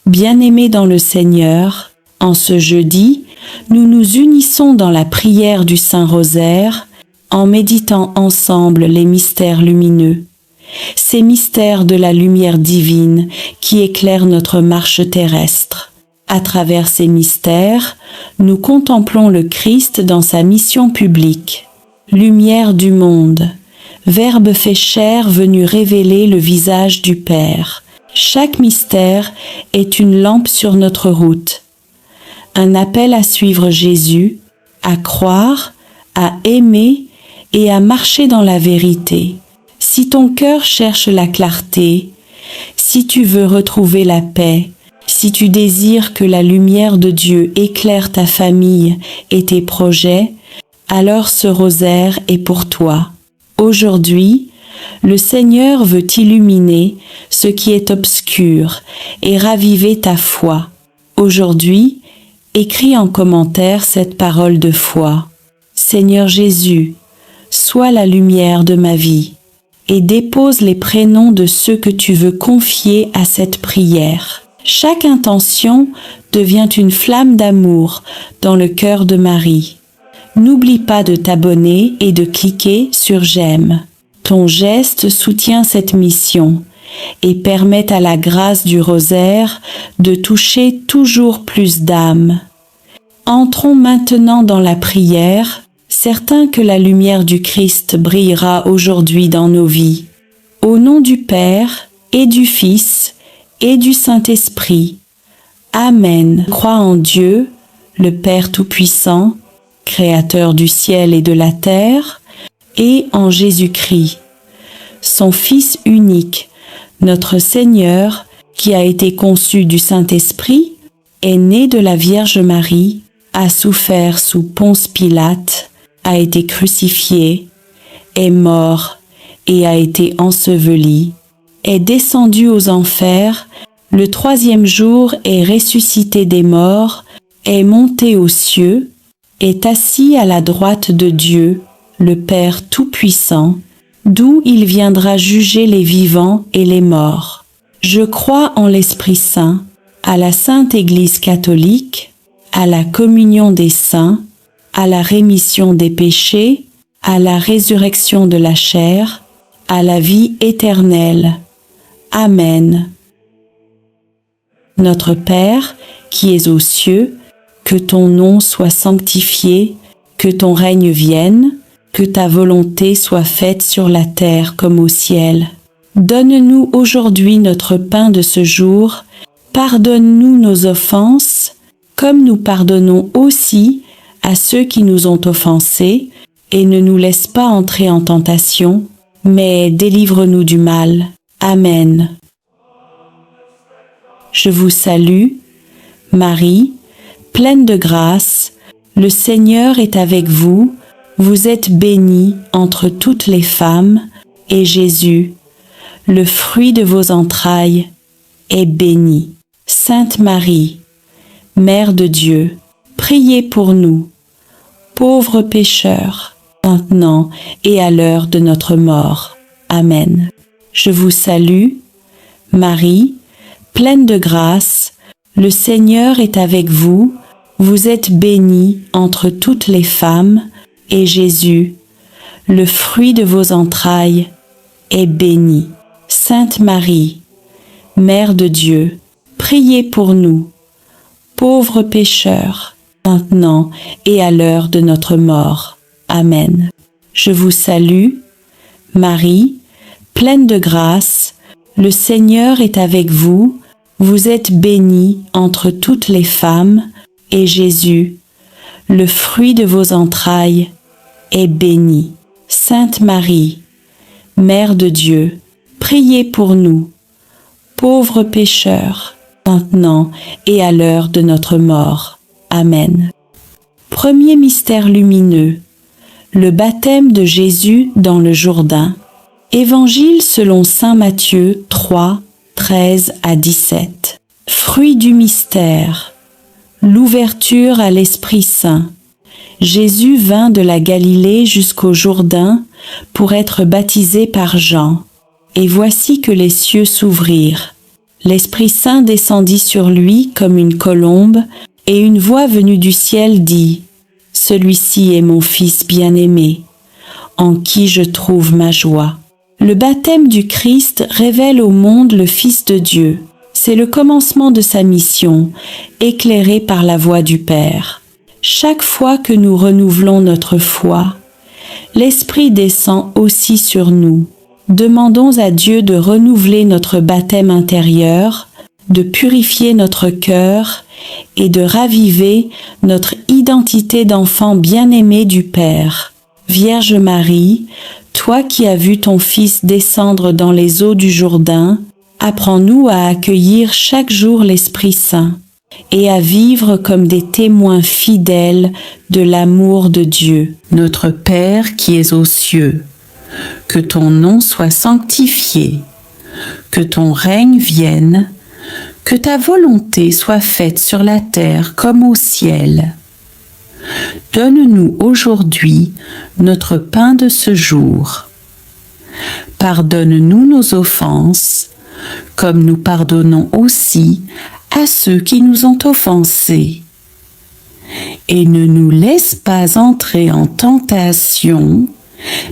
Bien-aimés dans le Seigneur, en ce jeudi, nous nous unissons dans la prière du Saint-Rosaire en méditant ensemble les mystères lumineux. Ces mystères de la lumière divine qui éclairent notre marche terrestre. À travers ces mystères, nous contemplons le Christ dans sa mission publique. Lumière du monde, Verbe fait chair venu révéler le visage du Père. Chaque mystère est une lampe sur notre route. Un appel à suivre Jésus, à croire, à aimer et à marcher dans la vérité. Si ton cœur cherche la clarté, si tu veux retrouver la paix, si tu désires que la lumière de Dieu éclaire ta famille et tes projets, alors ce rosaire est pour toi. Aujourd'hui, le Seigneur veut illuminer ce qui est obscur et raviver ta foi. Aujourd'hui, écris en commentaire cette parole de foi. Seigneur Jésus, sois la lumière de ma vie et dépose les prénoms de ceux que tu veux confier à cette prière. Chaque intention devient une flamme d'amour dans le cœur de Marie. N'oublie pas de t'abonner et de cliquer sur j'aime. Ton geste soutient cette mission et permet à la grâce du rosaire de toucher toujours plus d'âmes. Entrons maintenant dans la prière, certains que la lumière du Christ brillera aujourd'hui dans nos vies. Au nom du Père et du Fils et du Saint-Esprit. Amen. Crois en Dieu, le Père Tout-Puissant, Créateur du ciel et de la terre, et en Jésus-Christ, son Fils unique, notre Seigneur, qui a été conçu du Saint-Esprit, est né de la Vierge Marie, a souffert sous Ponce Pilate, a été crucifié, est mort et a été enseveli, est descendu aux enfers, le troisième jour est ressuscité des morts, est monté aux cieux, est assis à la droite de Dieu, le Père Tout-Puissant, d'où il viendra juger les vivants et les morts. Je crois en l'Esprit Saint, à la Sainte Église catholique, à la communion des saints, à la rémission des péchés, à la résurrection de la chair, à la vie éternelle. Amen. Notre Père, qui es aux cieux, que ton nom soit sanctifié, que ton règne vienne, que ta volonté soit faite sur la terre comme au ciel. Donne-nous aujourd'hui notre pain de ce jour, pardonne-nous nos offenses, comme nous pardonnons aussi à ceux qui nous ont offensés, et ne nous laisse pas entrer en tentation, mais délivre-nous du mal. Amen. Je vous salue, Marie, pleine de grâce, le Seigneur est avec vous, vous êtes bénie entre toutes les femmes, et Jésus, le fruit de vos entrailles, est béni. Sainte Marie, Mère de Dieu, priez pour nous, pauvres pécheurs, maintenant et à l'heure de notre mort. Amen. Je vous salue, Marie, pleine de grâce, le Seigneur est avec vous, vous êtes bénie entre toutes les femmes, et Jésus, le fruit de vos entrailles, est béni. Sainte Marie, Mère de Dieu, priez pour nous, pauvres pécheurs, maintenant et à l'heure de notre mort. Amen. Je vous salue, Marie, pleine de grâce, le Seigneur est avec vous, vous êtes bénie entre toutes les femmes, et Jésus, le fruit de vos entrailles, est béni. Sainte Marie, Mère de Dieu, priez pour nous, pauvres pécheurs, maintenant et à l'heure de notre mort. Amen. Premier mystère lumineux, le baptême de Jésus dans le Jourdain. Évangile selon saint Matthieu 3, 13 à 17. Fruit du mystère, l'ouverture à l'Esprit Saint. Jésus vint de la Galilée jusqu'au Jourdain pour être baptisé par Jean. Et voici que les cieux s'ouvrirent. L'Esprit Saint descendit sur lui comme une colombe, et une voix venue du ciel dit : « Celui-ci est mon Fils bien-aimé, en qui je trouve ma joie. » Le baptême du Christ révèle au monde le Fils de Dieu. C'est le commencement de sa mission, éclairé par la voix du Père. Chaque fois que nous renouvelons notre foi, l'Esprit descend aussi sur nous. Demandons à Dieu de renouveler notre baptême intérieur, de purifier notre cœur et de raviver notre identité d'enfant bien-aimé du Père. Vierge Marie, toi qui as vu ton Fils descendre dans les eaux du Jourdain, apprends-nous à accueillir chaque jour l'Esprit Saint et à vivre comme des témoins fidèles de l'amour de Dieu. Notre Père qui es aux cieux, que ton nom soit sanctifié, que ton règne vienne, que ta volonté soit faite sur la terre comme au ciel. Donne-nous aujourd'hui notre pain de ce jour. Pardonne-nous nos offenses, comme nous pardonnons aussi à ceux qui nous ont offensés. Et ne nous laisse pas entrer en tentation,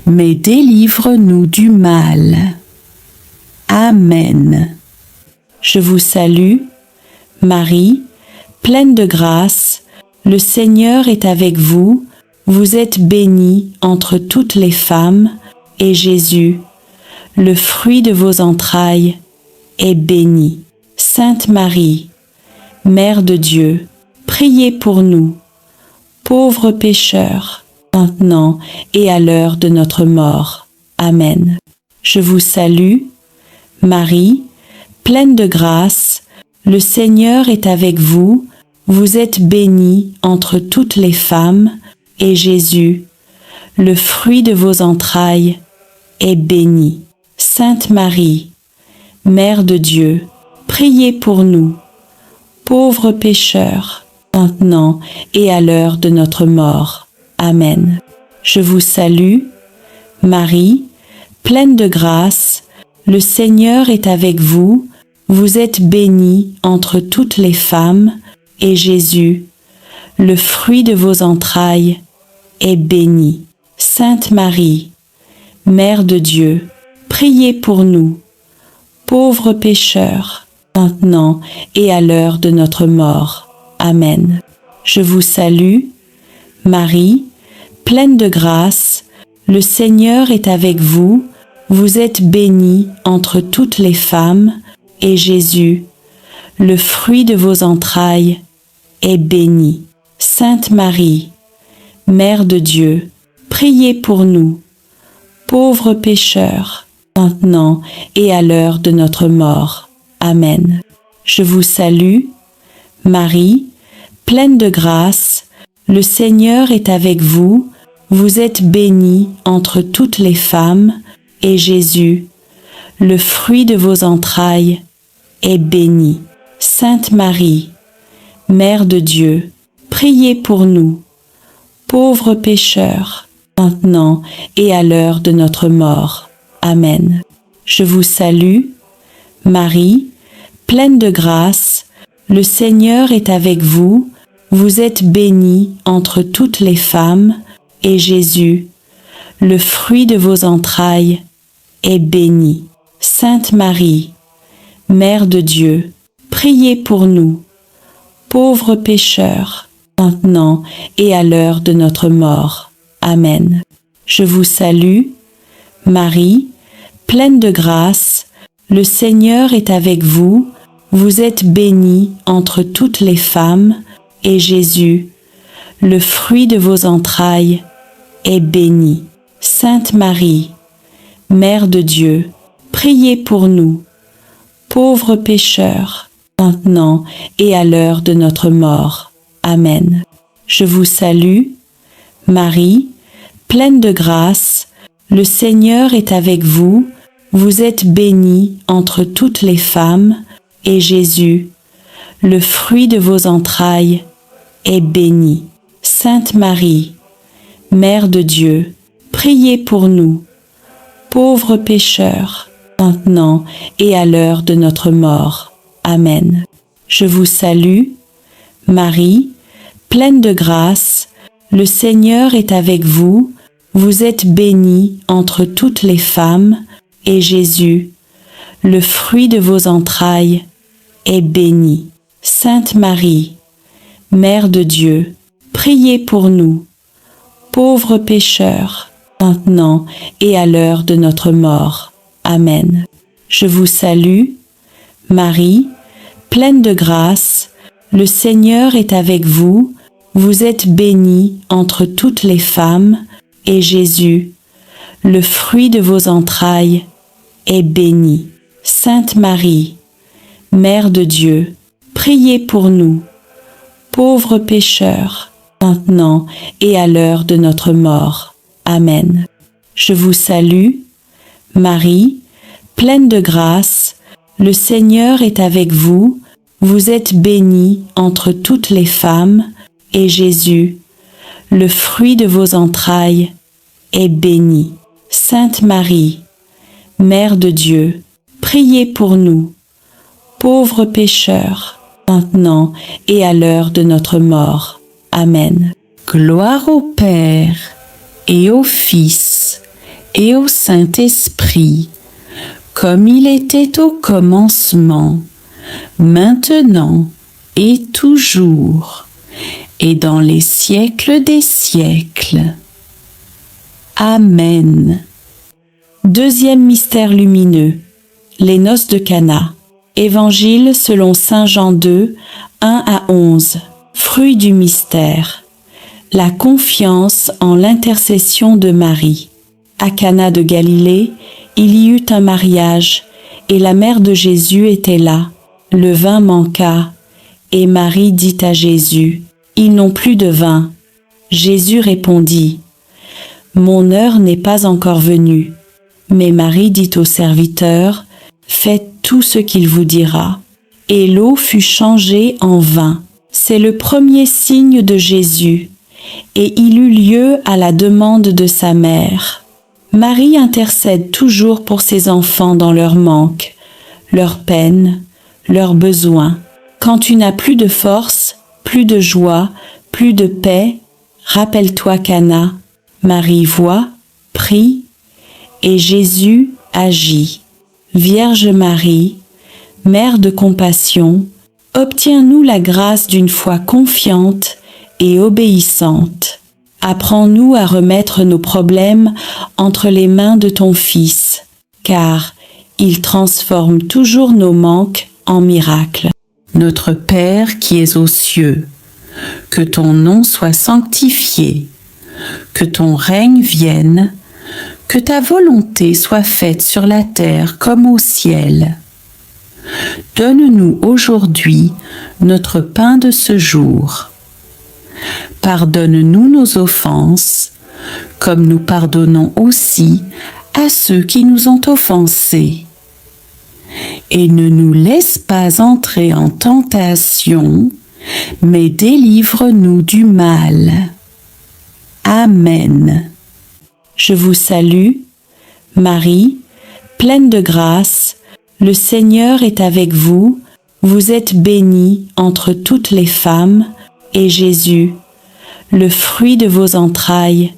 mais délivre-nous du mal. Amen. Je vous salue, Marie, pleine de grâce, le Seigneur est avec vous, vous êtes bénie entre toutes les femmes, et Jésus, le fruit de vos entrailles, est béni. Sainte Marie, Mère de Dieu, priez pour nous, pauvres pécheurs, maintenant et à l'heure de notre mort. Amen. Je vous salue, Marie, pleine de grâce, le Seigneur est avec vous, vous êtes bénie entre toutes les femmes, et Jésus, le fruit de vos entrailles, est béni. Sainte Marie, Mère de Dieu, priez pour nous, pauvres pécheurs, maintenant et à l'heure de notre mort. Amen. Je vous salue, Marie, pleine de grâce, le Seigneur est avec vous, vous êtes bénie entre toutes les femmes, et Jésus, le fruit de vos entrailles, est béni. Sainte Marie, Mère de Dieu, priez pour nous, pauvres pécheurs, maintenant et à l'heure de notre mort. Amen. Je vous salue, Marie, pleine de grâce, le Seigneur est avec vous, vous êtes bénie entre toutes les femmes, et Jésus, le fruit de vos entrailles, est béni. Sainte Marie, Mère de Dieu, priez pour nous, pauvres pécheurs, maintenant et à l'heure de notre mort. Amen. Je vous salue, Marie, pleine de grâce, le Seigneur est avec vous, vous êtes bénie entre toutes les femmes, et Jésus, le fruit de vos entrailles, est béni. Sainte Marie, Mère de Dieu, priez pour nous, pauvres pécheurs, maintenant et à l'heure de notre mort. Amen. Je vous salue, Marie, pleine de grâce, le Seigneur est avec vous, vous êtes bénie entre toutes les femmes, et Jésus, le fruit de vos entrailles, est béni. Sainte Marie, Mère de Dieu, priez pour nous, pauvres pécheurs, maintenant et à l'heure de notre mort. Amen. Je vous salue, Marie, pleine de grâce, le Seigneur est avec vous, vous êtes bénie entre toutes les femmes, et Jésus, le fruit de vos entrailles, est béni. Sainte Marie, Mère de Dieu, priez pour nous, pauvres pécheurs, maintenant et à l'heure de notre mort. Amen. Je vous salue, Marie, pleine de grâce, le Seigneur est avec vous, vous êtes bénie entre toutes les femmes, et Jésus, le fruit de vos entrailles, est béni. Sainte Marie, Mère de Dieu, priez pour nous, pauvres pécheurs, maintenant et à l'heure de notre mort. Amen. Je vous salue, Marie, pleine de grâce, le Seigneur est avec vous. Vous êtes bénie entre toutes les femmes, et Jésus, le fruit de vos entrailles, est béni. Sainte Marie, Mère de Dieu, priez pour nous, pauvres pécheurs, maintenant et à l'heure de notre mort. Amen. Je vous salue, Marie, pleine de grâce, le Seigneur est avec vous. Vous êtes bénie entre toutes les femmes, et Jésus, le fruit de vos entrailles, est béni. Sainte Marie, Mère de Dieu, priez pour nous, pauvres pécheurs, maintenant et à l'heure de notre mort. Amen. Je vous salue, Marie, pleine de grâce, le Seigneur est avec vous. Vous êtes bénie entre toutes les femmes, et Jésus, le fruit de vos entrailles, est béni. Sainte Marie, Mère de Dieu, priez pour nous, pauvres pécheurs, maintenant et à l'heure de notre mort. Amen. Gloire au Père, et au Fils, et au Saint-Esprit, comme il était au commencement, maintenant et toujours, et dans les siècles des siècles. Amen. Deuxième mystère lumineux, les noces de Cana. Évangile selon saint Jean 2, 1 à 11. Fruit du mystère. La confiance en l'intercession de Marie. À Cana de Galilée, il y eut un mariage, et la mère de Jésus était là. Le vin manqua, et Marie dit à Jésus, « Ils n'ont plus de vin. » Jésus répondit, « Mon heure n'est pas encore venue. » Mais Marie dit au serviteur, « Faites tout ce qu'il vous dira. » Et l'eau fut changée en vin. C'est le premier signe de Jésus, et il eut lieu à la demande de sa mère. Marie intercède toujours pour ses enfants dans leur manque, leur peine, leurs besoins. Quand tu n'as plus de force, plus de joie, plus de paix, rappelle-toi Cana. Marie voit, prie, et Jésus agit. Vierge Marie, Mère de compassion, obtiens-nous la grâce d'une foi confiante et obéissante. Apprends-nous à remettre nos problèmes entre les mains de ton Fils, car il transforme toujours nos manques en miracles. Notre Père qui es aux cieux, que ton nom soit sanctifié, que ton règne vienne, que ta volonté soit faite sur la terre comme au ciel. Donne-nous aujourd'hui notre pain de ce jour. Pardonne-nous nos offenses, comme nous pardonnons aussi à ceux qui nous ont offensés. Et ne nous laisse pas entrer en tentation, mais délivre-nous du mal. Amen. Je vous salue, Marie, pleine de grâce, le Seigneur est avec vous. Vous êtes bénie entre toutes les femmes, et Jésus, le fruit de vos entrailles,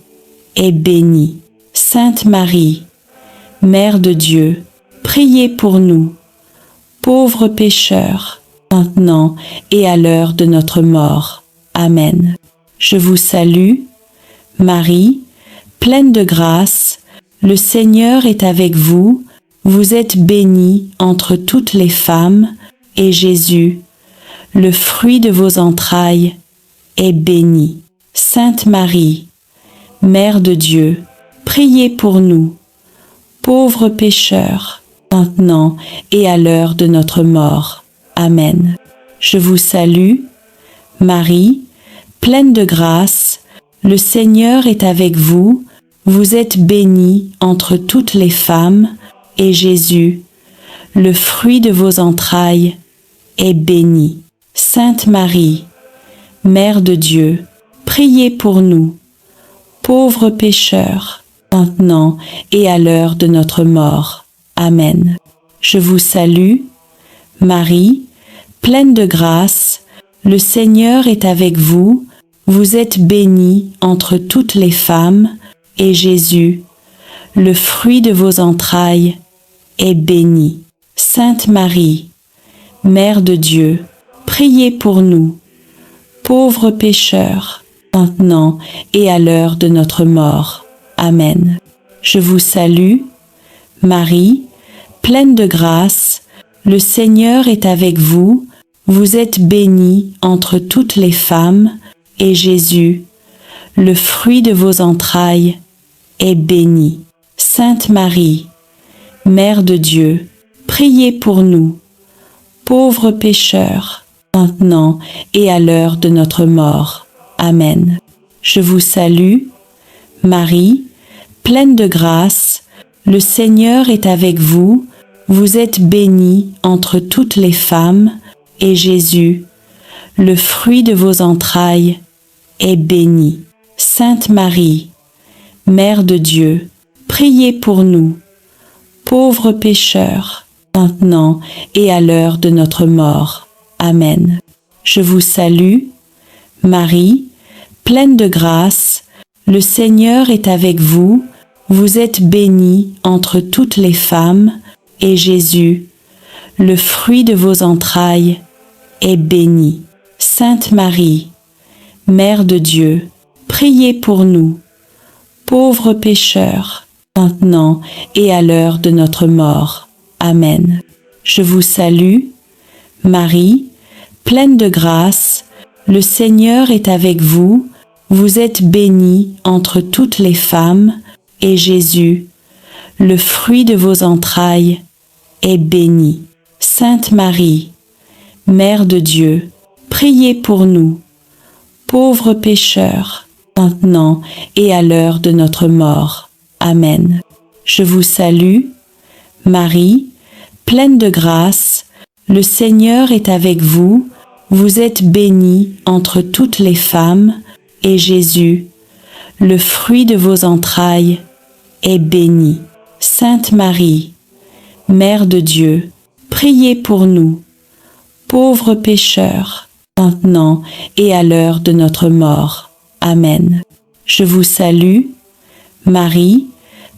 est béni. Sainte Marie, Mère de Dieu, priez pour nous, pauvres pécheurs, maintenant et à l'heure de notre mort. Amen. Je vous salue, Marie, pleine de grâce, le Seigneur est avec vous. Vous êtes bénie entre toutes les femmes, et Jésus, le fruit de vos entrailles, est béni. Sainte Marie, Mère de Dieu, priez pour nous, pauvres pécheurs, maintenant et à l'heure de notre mort. Amen. Je vous salue, Marie, pleine de grâce, le Seigneur est avec vous. Vous êtes bénie entre toutes les femmes, et Jésus, le fruit de vos entrailles, est béni. Sainte Marie, Mère de Dieu, priez pour nous, pauvres pécheurs, maintenant et à l'heure de notre mort. Amen. Je vous salue, Marie, pleine de grâce, le Seigneur est avec vous, vous êtes bénie entre toutes les femmes, et Jésus, le fruit de vos entrailles, est béni. Sainte Marie, Mère de Dieu, priez pour nous, pauvres pécheurs, maintenant et à l'heure de notre mort. Amen. Je vous salue, Marie, pleine de grâce, le Seigneur est avec vous, vous êtes bénie entre toutes les femmes, et Jésus, le fruit de vos entrailles, est béni. Sainte Marie, Mère de Dieu, priez pour nous, pauvres pécheurs, maintenant et à l'heure de notre mort. Amen. Je vous salue, Marie, pleine de grâce, le Seigneur est avec vous, vous êtes bénie entre toutes les femmes, et Jésus, le fruit de vos entrailles, est béni. Sainte Marie, Mère de Dieu, priez pour nous, pauvres pécheurs, maintenant et à l'heure de notre mort. Amen. Je vous salue, Marie, pleine de grâce, le Seigneur est avec vous, vous êtes bénie entre toutes les femmes, et Jésus, le fruit de vos entrailles, est béni. Sainte Marie, Mère de Dieu, priez pour nous, pauvres pécheurs, maintenant et à l'heure de notre mort. Amen. Je vous salue, Marie, pleine de grâce, le Seigneur est avec vous, vous êtes bénie entre toutes les femmes, et Jésus, le fruit de vos entrailles, est béni. Sainte Marie, Mère de Dieu, priez pour nous, pauvres pécheurs, maintenant et à l'heure de notre mort. Amen. Je vous salue, Marie, pleine de grâce, le Seigneur est avec vous, vous êtes bénie entre toutes les femmes, et Jésus, le fruit de vos entrailles, est béni. Sainte Marie, Mère de Dieu, priez pour nous, pauvres pécheurs, maintenant et à l'heure de notre mort. Amen. Je vous salue, Marie,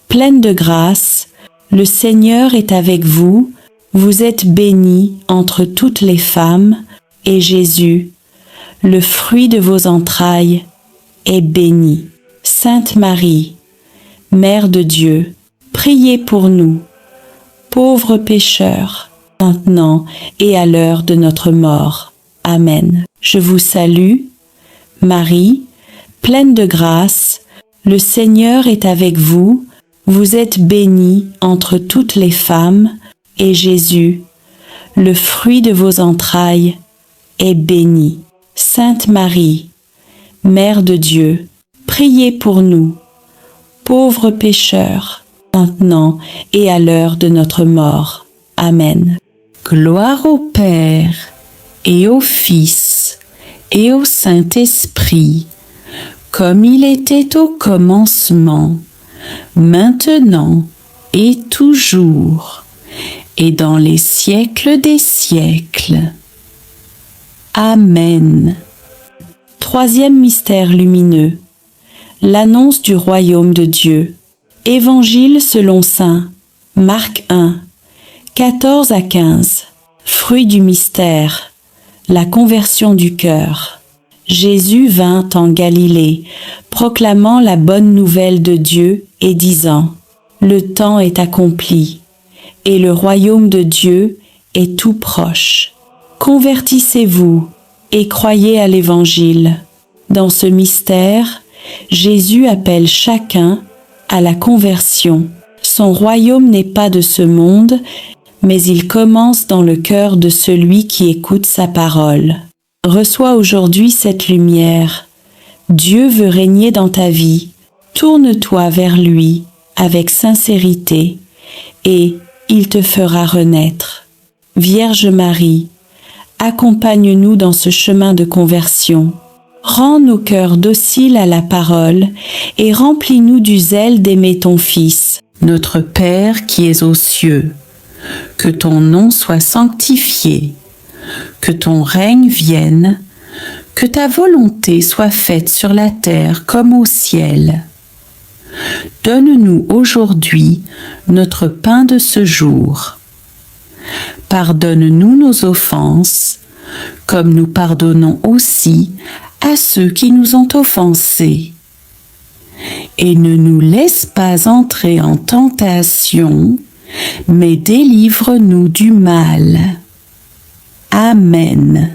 pleine de grâce, le Seigneur est avec vous, vous êtes bénie entre toutes les femmes, et Jésus, le fruit de vos entrailles, est béni. Sainte Marie, Mère de Dieu, priez pour nous, pauvres pécheurs, maintenant et à l'heure de notre mort. Amen. Je vous salue, Marie, pleine de grâce, le Seigneur est avec vous, vous êtes bénie entre toutes les femmes, et Jésus, le fruit de vos entrailles, est béni. Sainte Marie, Mère de Dieu, priez pour nous, pauvres pécheurs, maintenant et à l'heure de notre mort. Amen. Gloire au Père, et au Fils, et au Saint-Esprit, comme il était au commencement, maintenant et toujours, et dans les siècles des siècles. Amen. Troisième mystère lumineux, l'annonce du royaume de Dieu. Évangile selon saint Marc 1, 14 à 15. Fruit du mystère, la conversion du cœur. Jésus vint en Galilée, proclamant la bonne nouvelle de Dieu et disant : Le temps est accompli, et le royaume de Dieu est tout proche. Convertissez-vous et croyez à l'Évangile. Dans ce mystère, Jésus appelle chacun à la conversion. Son royaume n'est pas de ce monde, mais il commence dans le cœur de celui qui écoute sa parole. Reçois aujourd'hui cette lumière. Dieu veut régner dans ta vie. Tourne-toi vers lui avec sincérité et il te fera renaître. Vierge Marie, accompagne-nous dans ce chemin de conversion. Rends nos cœurs dociles à la parole et remplis-nous du zèle d'aimer ton Fils. Notre Père qui es aux cieux, que ton nom soit sanctifié, que ton règne vienne, que ta volonté soit faite sur la terre comme au ciel. Donne-nous aujourd'hui notre pain de ce jour. Pardonne-nous nos offenses, comme nous pardonnons aussi à ceux qui nous ont offensés. Et ne nous laisse pas entrer en tentation, mais délivre-nous du mal. Amen.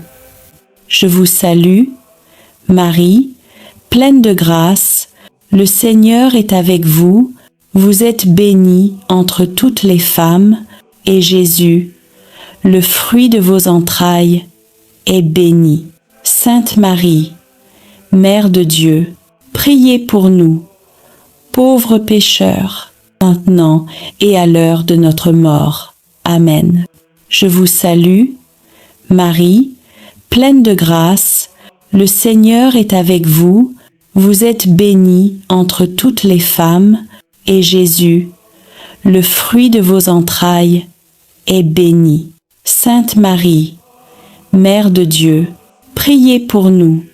Je vous salue, Marie, pleine de grâce, le Seigneur est avec vous, vous êtes bénie entre toutes les femmes, et Jésus, le fruit de vos entrailles, est béni. Sainte Marie, Mère de Dieu, priez pour nous, pauvres pécheurs, maintenant et à l'heure de notre mort. Amen. Je vous salue, Marie, pleine de grâce, le Seigneur est avec vous, vous êtes bénie entre toutes les femmes, et Jésus, le fruit de vos entrailles, est béni. Sainte Marie, Mère de Dieu, priez pour nous,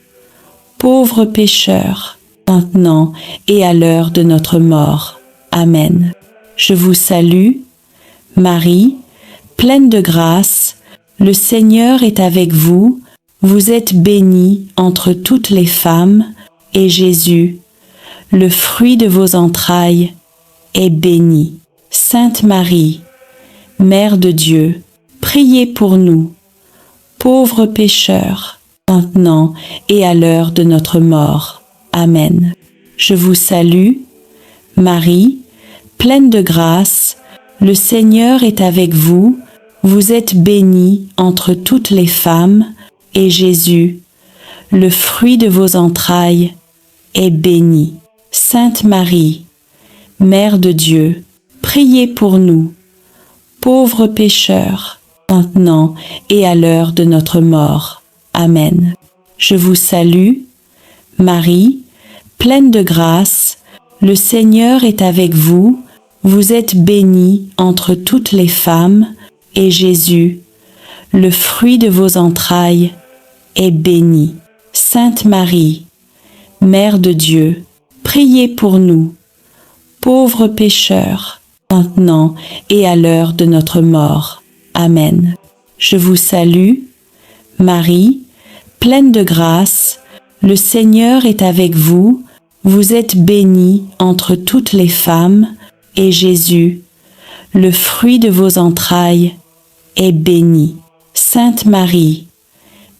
pauvres pécheurs, maintenant et à l'heure de notre mort. Amen. Je vous salue, Marie, pleine de grâce, le Seigneur est avec vous, vous êtes bénie entre toutes les femmes, et Jésus, le fruit de vos entrailles, est béni. Sainte Marie, Mère de Dieu, priez pour nous, pauvres pécheurs, maintenant et à l'heure de notre mort. Amen. Je vous salue, Marie, pleine de grâce, le Seigneur est avec vous, vous êtes bénie entre toutes les femmes, et Jésus, le fruit de vos entrailles, est béni. Sainte Marie, Mère de Dieu, priez pour nous, pauvres pécheurs, maintenant et à l'heure de notre mort. Amen. Je vous salue, Marie, pleine de grâce, le Seigneur est avec vous, vous êtes bénie entre toutes les femmes, et Jésus, le fruit de vos entrailles, est béni. Sainte Marie, Mère de Dieu, priez pour nous, pauvres pécheurs, maintenant et à l'heure de notre mort. Amen. Je vous salue, Marie, pleine de grâce, le Seigneur est avec vous, vous êtes bénie entre toutes les femmes, et Jésus, le fruit de vos entrailles, est béni. Sainte Marie,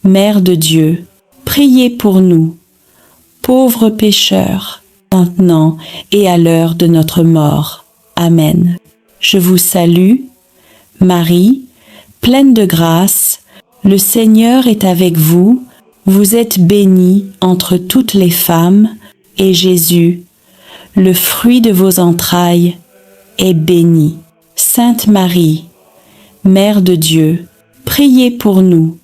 Mère de Dieu, priez pour nous, pauvres pécheurs, maintenant et à l'heure de notre mort. Amen. Je vous salue, Marie, pleine de grâce, le Seigneur est avec vous, vous êtes bénie entre toutes les femmes, et Jésus, le fruit de vos entrailles, est béni. Sainte Marie, Mère de Dieu, priez pour nous,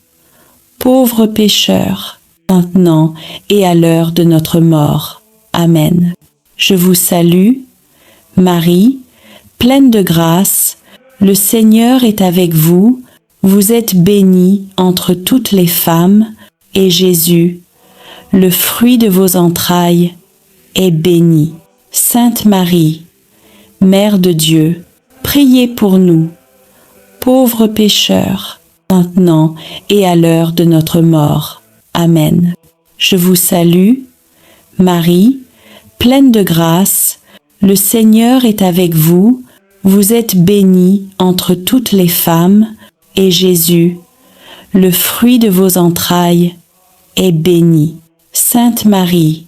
pauvres pécheurs, maintenant et à l'heure de notre mort. Amen. Je vous salue, Marie, pleine de grâce, le Seigneur est avec vous, vous êtes bénie entre toutes les femmes, et Jésus, le fruit de vos entrailles, est béni. Sainte Marie, Mère de Dieu, priez pour nous, pauvres pécheurs, maintenant et à l'heure de notre mort. Amen. Je vous salue, Marie, pleine de grâce, le Seigneur est avec vous, vous êtes bénie entre toutes les femmes, et Jésus, le fruit de vos entrailles, est béni. Sainte Marie,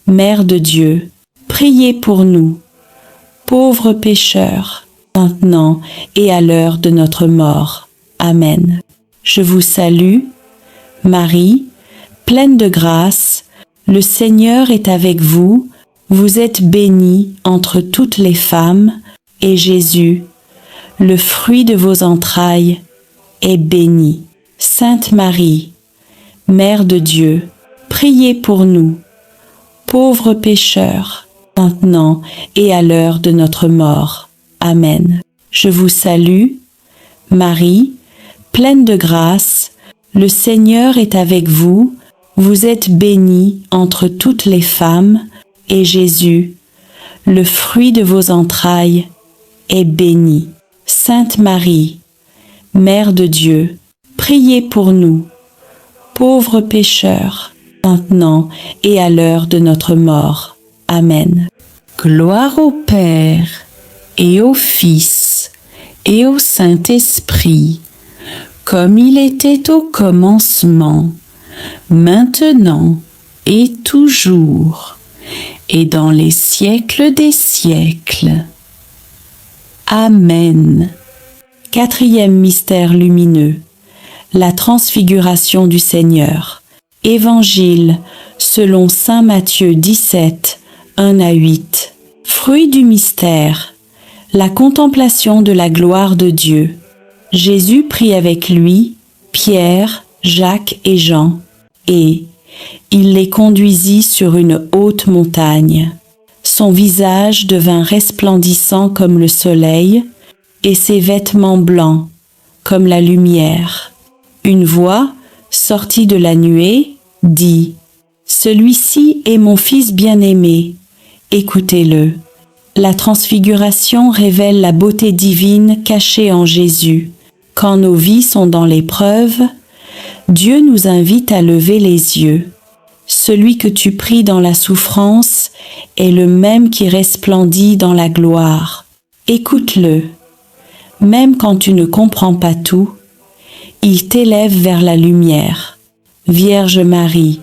Mère de Dieu, priez pour nous, pauvres pécheurs, maintenant et à l'heure de notre mort. Amen. Je vous salue, Marie, pleine de grâce, le Seigneur est avec vous, vous êtes bénie entre toutes les femmes, et Jésus, le fruit de vos entrailles, est béni. Sainte Marie, Mère de Dieu, priez pour nous, pauvres pécheurs, maintenant et à l'heure de notre mort. Amen. Je vous salue, Marie, pleine de grâce, le Seigneur est avec vous, vous êtes bénie entre toutes les femmes, et Jésus, le fruit de vos entrailles, est béni. Sainte Marie, Mère de Dieu, priez pour nous, pauvres pécheurs, maintenant et à l'heure de notre mort. Amen. Gloire au Père, et au Fils, et au Saint-Esprit, comme il était au commencement, maintenant et toujours, et dans les siècles des siècles. Amen. Quatrième mystère lumineux, la transfiguration du Seigneur. Évangile selon saint Matthieu 17, 1-8. Fruit du mystère, la contemplation de la gloire de Dieu. Jésus prit avec lui Pierre, Jacques et Jean, et il les conduisit sur une haute montagne. Son visage devint resplendissant comme le soleil, et ses vêtements blancs comme la lumière. Une voix, sortie de la nuée, dit : « Celui-ci est mon Fils bien-aimé, écoutez-le. » La transfiguration révèle la beauté divine cachée en Jésus. Quand nos vies sont dans l'épreuve, Dieu nous invite à lever les yeux. Celui que tu pries dans la souffrance est le même qui resplendit dans la gloire. Écoute-le. Même quand tu ne comprends pas tout, il t'élève vers la lumière. Vierge Marie,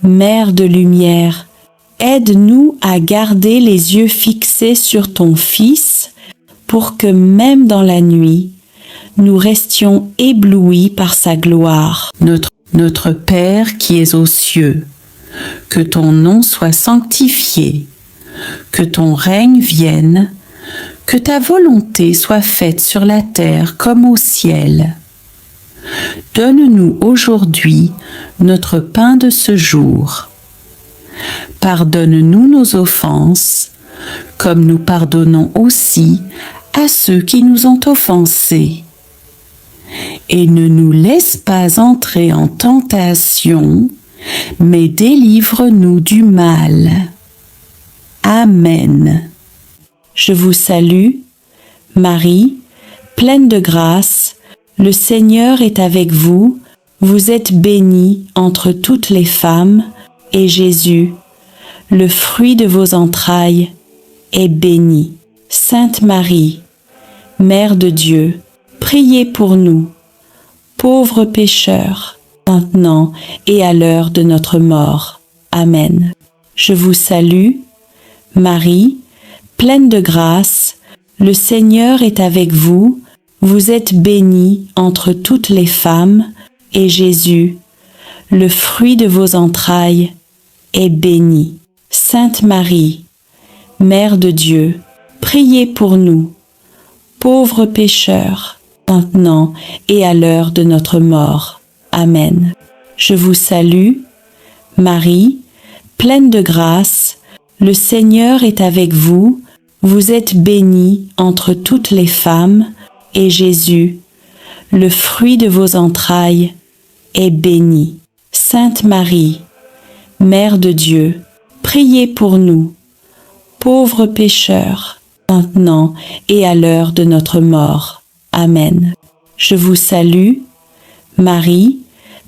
Mère de lumière, aide-nous à garder les yeux fixés sur ton Fils pour que même dans la nuit, nous restions éblouis par sa gloire. Notre Père qui es aux cieux, que ton nom soit sanctifié, que ton règne vienne, que ta volonté soit faite sur la terre comme au ciel. Donne-nous aujourd'hui notre pain de ce jour. Pardonne-nous nos offenses, comme nous pardonnons aussi à ceux qui nous ont offensés. Et ne nous laisse pas entrer en tentation, mais délivre-nous du mal. Amen. Je vous salue, Marie, pleine de grâce, le Seigneur est avec vous, vous êtes bénie entre toutes les femmes, et Jésus, le fruit de vos entrailles, est béni. Sainte Marie, Mère de Dieu, priez pour nous, pauvres pécheurs, maintenant et à l'heure de notre mort. Amen. Je vous salue, Marie, pleine de grâce, le Seigneur est avec vous, vous êtes bénie entre toutes les femmes, et Jésus, le fruit de vos entrailles, est béni. Sainte Marie, Mère de Dieu, priez pour nous, pauvres pécheurs, maintenant et à l'heure de notre mort. Amen. Je vous salue, Marie, pleine de grâce, le Seigneur est avec vous, vous êtes bénie entre toutes les femmes, et Jésus, le fruit de vos entrailles, est béni. Sainte Marie, Mère de Dieu, priez pour nous, pauvres pécheurs, maintenant et à l'heure de notre mort. Amen. Je vous salue, Marie,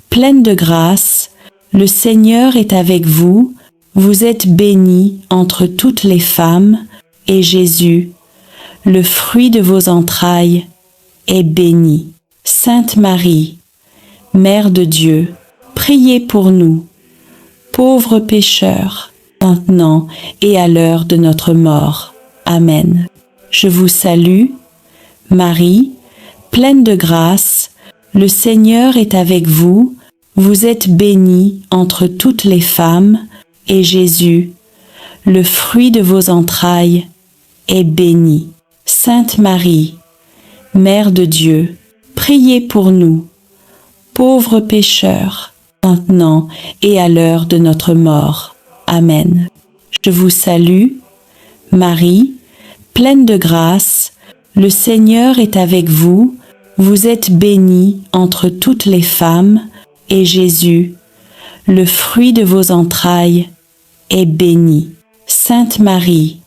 pleine de grâce, le Seigneur est avec vous, vous êtes bénie entre toutes les femmes, et Jésus, le fruit de vos entrailles, est béni. Sainte Marie, Mère de Dieu, priez pour nous, pauvres pécheurs, maintenant et à l'heure de notre mort. Amen. Je vous salue, Marie, pleine de grâce, le Seigneur est avec vous, vous êtes bénie entre toutes les femmes, et Jésus, le fruit de vos entrailles, est béni. Sainte Marie, Mère de Dieu, priez pour nous, pauvres pécheurs, maintenant et à l'heure de notre mort. Amen. Je vous salue, Marie, pleine de grâce, le Seigneur est avec vous, vous êtes bénie entre toutes les femmes, et Jésus, le fruit de vos entrailles, est béni. Sainte Marie,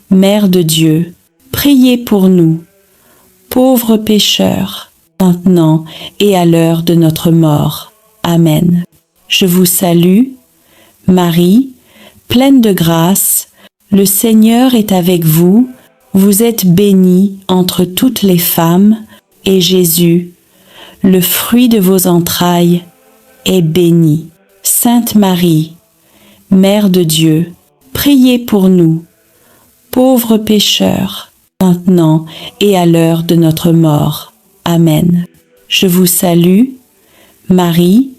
Mère de Dieu, priez pour nous, pauvres pécheurs, maintenant et à l'heure de notre mort. Amen. Je vous salue, Marie, pleine de grâce, le Seigneur est avec vous, vous êtes bénie entre toutes les femmes, et Jésus, le fruit de vos entrailles, est béni. Sainte Marie, Mère de Dieu, priez pour nous, pauvres pécheurs, maintenant et à l'heure de notre mort. Amen. Je vous salue, Marie,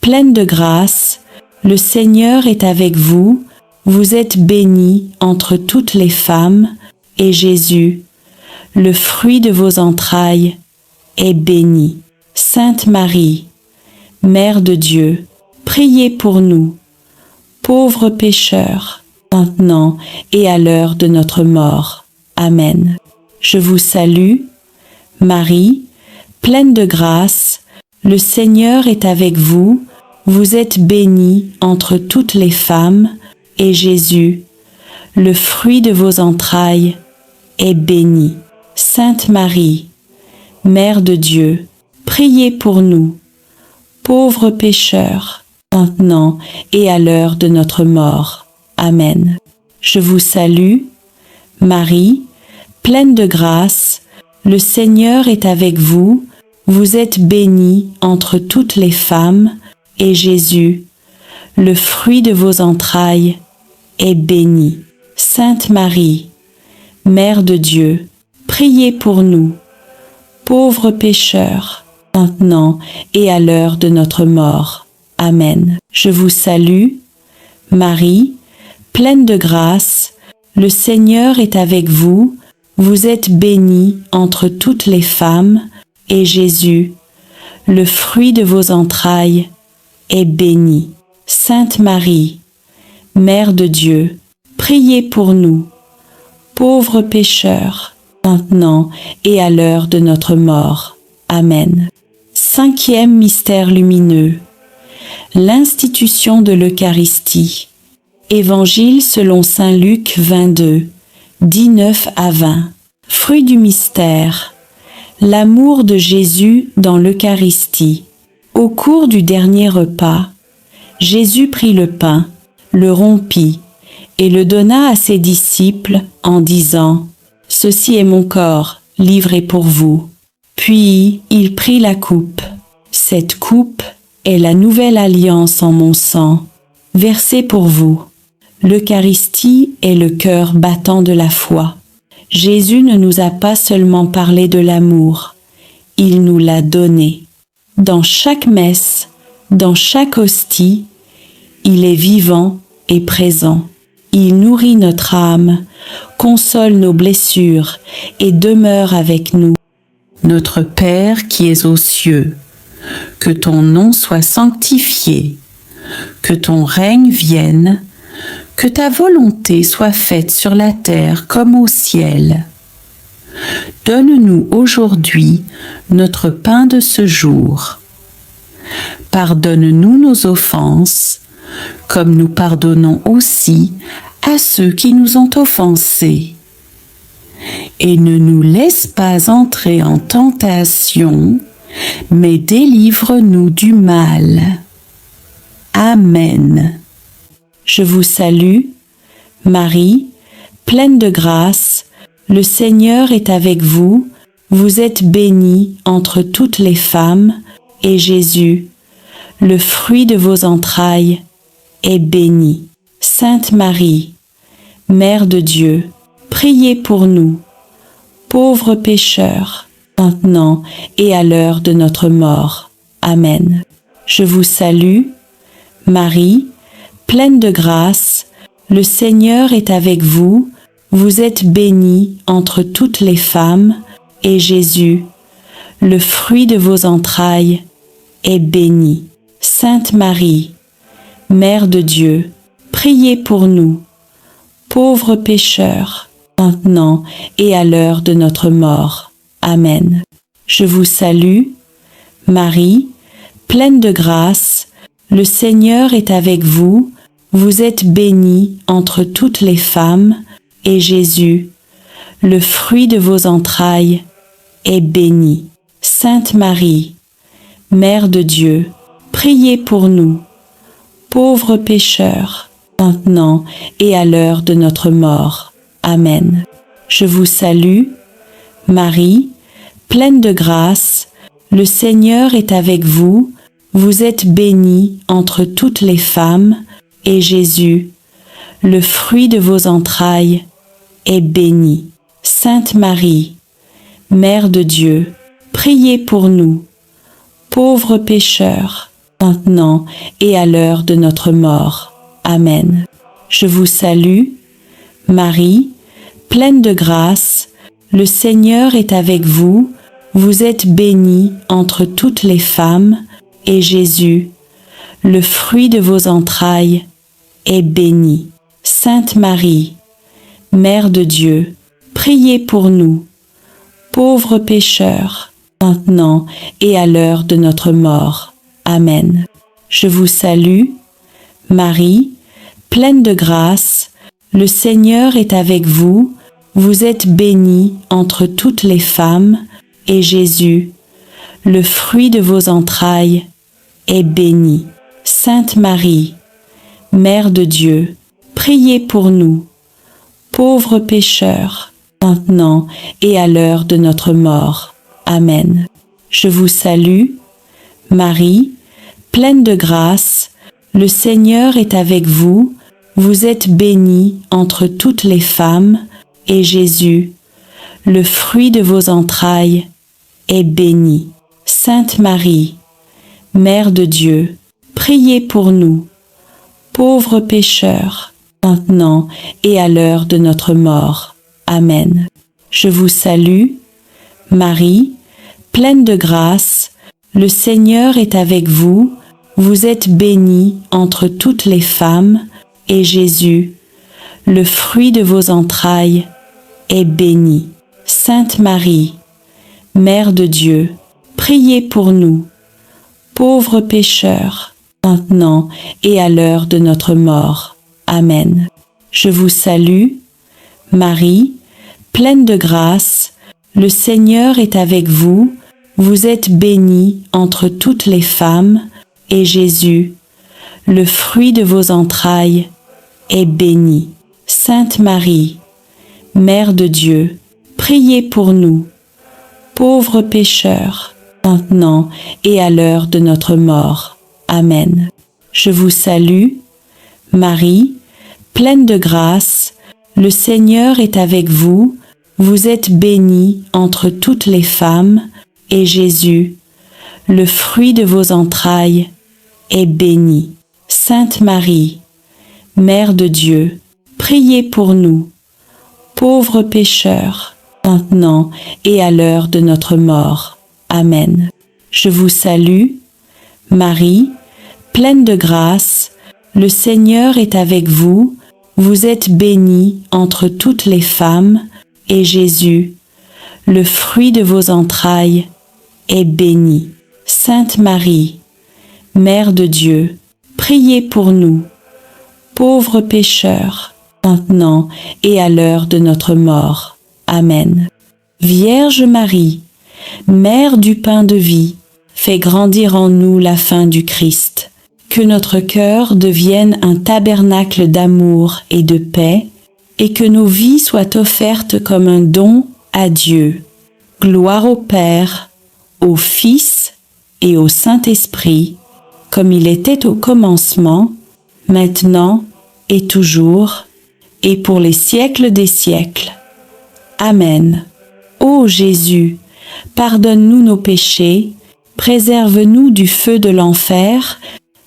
pleine de grâce, le Seigneur est avec vous, vous êtes bénie entre toutes les femmes, et Jésus, le fruit de vos entrailles, est béni. Sainte Marie, Mère de Dieu, priez pour nous, pauvres pécheurs, maintenant et à l'heure de notre mort. Amen. Je vous salue, Marie, pleine de grâce, le Seigneur est avec vous, vous êtes bénie entre toutes les femmes, et Jésus, le fruit de vos entrailles, est béni. Sainte Marie, Mère de Dieu, priez pour nous, pauvres pécheurs, maintenant et à l'heure de notre mort. Amen. Je vous salue, Marie, pleine de grâce, le Seigneur est avec vous, vous êtes bénie entre toutes les femmes, et Jésus, le fruit de vos entrailles, est béni. Sainte Marie, Mère de Dieu, priez pour nous, pauvres pécheurs, maintenant et à l'heure de notre mort. Amen. Je vous salue, Marie, pleine de grâce, le Seigneur est avec vous, vous êtes bénie entre toutes les femmes, et Jésus, le fruit de vos entrailles, est béni. Sainte Marie, Mère de Dieu, priez pour nous, pauvres pécheurs, maintenant et à l'heure de notre mort. Amen. Cinquième mystère lumineux, l'institution de l'Eucharistie. Évangile selon saint Luc 22, 19 à 20. Fruit du mystère, l'amour de Jésus dans l'Eucharistie. Au cours du dernier repas, Jésus prit le pain, le rompit et le donna à ses disciples en disant « Ceci est mon corps, livré pour vous ». Puis il prit la coupe. Cette coupe est la nouvelle alliance en mon sang, versée pour vous. L'Eucharistie est le cœur battant de la foi. Jésus ne nous a pas seulement parlé de l'amour, il nous l'a donné. Dans chaque messe, dans chaque hostie, il est vivant et présent. Il nourrit notre âme, console nos blessures et demeure avec nous. Notre Père qui es aux cieux, que ton nom soit sanctifié, que ton règne vienne, que ta volonté soit faite sur la terre comme au ciel. Donne-nous aujourd'hui notre pain de ce jour. Pardonne-nous nos offenses, comme nous pardonnons aussi à ceux qui nous ont offensés. Et ne nous laisse pas entrer en tentation, mais délivre-nous du mal. Amen. Je vous salue, Marie, pleine de grâce, le Seigneur est avec vous, vous êtes bénie entre toutes les femmes, et Jésus, le fruit de vos entrailles, est béni. Sainte Marie, Mère de Dieu, priez pour nous, pauvres pécheurs, maintenant et à l'heure de notre mort. Amen. Je vous salue, Marie, pleine de grâce, le Seigneur est avec vous, vous êtes bénie entre toutes les femmes, et Jésus, le fruit de vos entrailles, est béni. Sainte Marie, Mère de Dieu, priez pour nous, pauvres pécheurs, maintenant et à l'heure de notre mort. Amen. Je vous salue, Marie, pleine de grâce, le Seigneur est avec vous, vous êtes bénie entre toutes les femmes, et Jésus, le fruit de vos entrailles, est béni. Sainte Marie, Mère de Dieu, priez pour nous, pauvres pécheurs, maintenant et à l'heure de notre mort. Amen. Je vous salue, Marie, pleine de grâce, le Seigneur est avec vous, vous êtes bénie entre toutes les femmes, et Jésus, le fruit de vos entrailles, est béni. Sainte Marie, Mère de Dieu, priez pour nous, pauvres pécheurs, maintenant et à l'heure de notre mort. Amen. Je vous salue, Marie, pleine de grâce, le Seigneur est avec vous, vous êtes bénie entre toutes les femmes, et Jésus, le fruit de vos entrailles, est béni. Sainte Marie, Mère de Dieu, priez pour nous, pauvres pécheurs, maintenant et à l'heure de notre mort. Amen. Je vous salue, Marie, pleine de grâce, le Seigneur est avec vous, vous êtes bénie entre toutes les femmes, et Jésus, le fruit de vos entrailles, est béni. Sainte Marie, Mère de Dieu, priez pour nous, pauvres pécheurs, maintenant et à l'heure de notre mort. Amen. Je vous salue, Marie, pleine de grâce, le Seigneur est avec vous, vous êtes bénie entre toutes les femmes, et Jésus, le fruit de vos entrailles, est béni. Sainte Marie, Mère de Dieu, priez pour nous, pauvres pécheurs, maintenant et à l'heure de notre mort. Amen. Je vous salue, Marie, pleine de grâce, le Seigneur est avec vous, vous êtes bénie entre toutes les femmes, et Jésus, le fruit de vos entrailles, est béni. Sainte Marie, Mère de Dieu, priez pour nous, pauvres pécheurs, maintenant et à l'heure de notre mort. Amen. Je vous salue, Marie, pleine de grâce, le Seigneur est avec vous, vous êtes bénie entre toutes les femmes, et Jésus, le fruit de vos entrailles, est béni. Sainte Marie, Mère de Dieu, priez pour nous, pauvres pécheurs, maintenant et à l'heure de notre mort. Amen. Je vous salue, Marie, pleine de grâce, le Seigneur est avec vous, vous êtes bénie entre toutes les femmes, et Jésus, le fruit de vos entrailles, est béni. Sainte Marie, Mère de Dieu, priez pour nous, pauvres pécheurs, maintenant et à l'heure de notre mort. Amen. Je vous salue, Marie, pleine de grâce, le Seigneur est avec vous, vous êtes bénie entre toutes les femmes, et Jésus, le fruit de vos entrailles, est béni. Sainte Marie, Mère de Dieu, priez pour nous, pauvres pécheurs, maintenant et à l'heure de notre mort. Amen. Vierge Marie, Mère du pain de vie, fais grandir en nous la faim du Christ. Que notre cœur devienne un tabernacle d'amour et de paix, et que nos vies soient offertes comme un don à Dieu. Gloire au Père, au Fils et au Saint-Esprit, comme il était au commencement, maintenant et toujours, et pour les siècles des siècles. Amen. Ô Jésus, pardonne-nous nos péchés, préserve-nous du feu de l'enfer,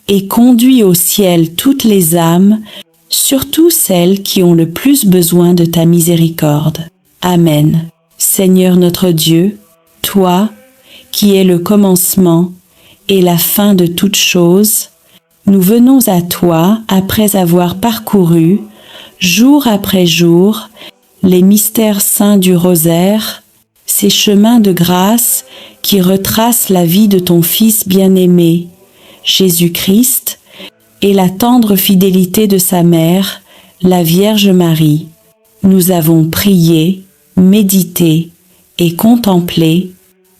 et conduis au ciel toutes les âmes, surtout celles qui ont le plus besoin de ta miséricorde. Amen. Seigneur notre Dieu, toi, qui es le commencement et la fin de toutes choses, nous venons à toi après avoir parcouru, jour après jour, les mystères saints du rosaire, ces chemins de grâce qui retracent la vie de ton Fils bien-aimé, Jésus-Christ, et la tendre fidélité de sa mère, la Vierge Marie. Nous avons prié, médité et contemplé,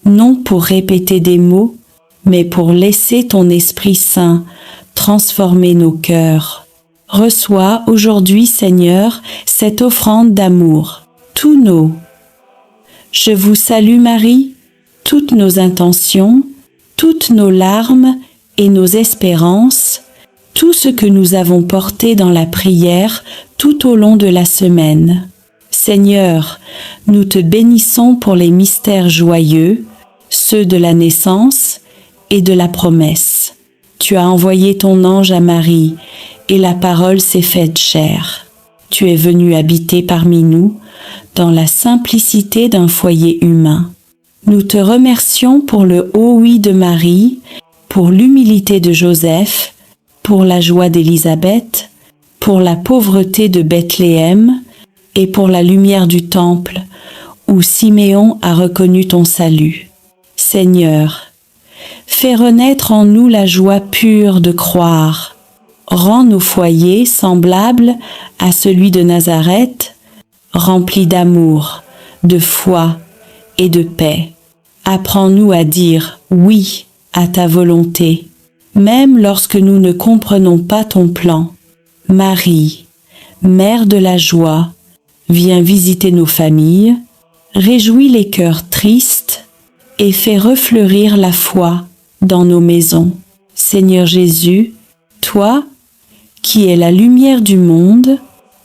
non pour répéter des mots, mais pour laisser ton Esprit Saint transformer nos cœurs. Reçois aujourd'hui, Seigneur, cette offrande d'amour, tous nos. Je vous salue Marie, toutes nos intentions, toutes nos larmes et nos espérances, tout ce que nous avons porté dans la prière tout au long de la semaine. Seigneur, nous te bénissons pour les mystères joyeux, ceux de la naissance et de la promesse. Tu as envoyé ton ange à Marie, et la parole s'est faite chair. Tu es venu habiter parmi nous, dans la simplicité d'un foyer humain. Nous te remercions pour le haut oui de Marie, pour l'humilité de Joseph, pour la joie d'Élisabeth, pour la pauvreté de Bethléem et pour la lumière du temple, où Siméon a reconnu ton salut. Seigneur, fais renaître en nous la joie pure de croire. Rends nos foyers semblables à celui de Nazareth, remplis d'amour, de foi et de paix. Apprends-nous à dire oui à ta volonté, même lorsque nous ne comprenons pas ton plan. Marie, Mère de la joie, viens visiter nos familles, réjouis les cœurs tristes et fais refleurir la foi dans nos maisons. Seigneur Jésus, toi, qui es la lumière du monde,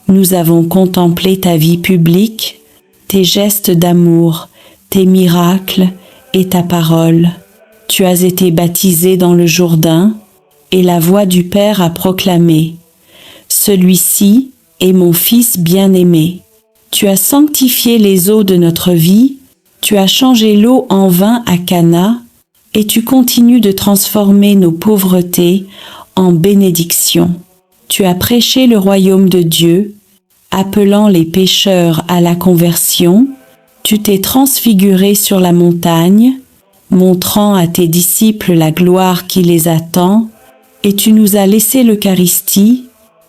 nous avons contemplé ta vie publique, tes gestes d'amour, tes miracles et ta parole. Tu as été baptisé dans le Jourdain, et la voix du Père a proclamé « Celui-ci est mon Fils bien-aimé ». Tu as sanctifié les eaux de notre vie, tu as changé l'eau en vin à Cana, et tu continues de transformer nos pauvretés en bénédictions. Tu as prêché le royaume de Dieu, appelant les pécheurs à la conversion. Tu t'es transfiguré sur la montagne, montrant à tes disciples la gloire qui les attend, et tu nous as laissé l'Eucharistie,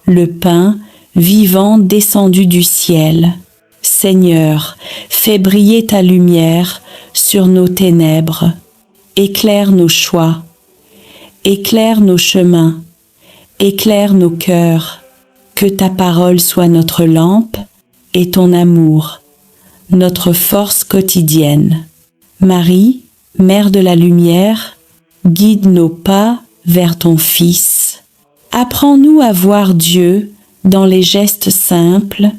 le pain vivant descendu du ciel. Seigneur, fais briller ta lumière sur nos ténèbres. Éclaire nos choix, éclaire nos chemins, éclaire nos cœurs. Que ta parole soit notre lampe et ton amour, notre force quotidienne. Marie, Mère de la lumière, guide nos pas vers ton Fils. Apprends-nous à voir Dieu dans les gestes simples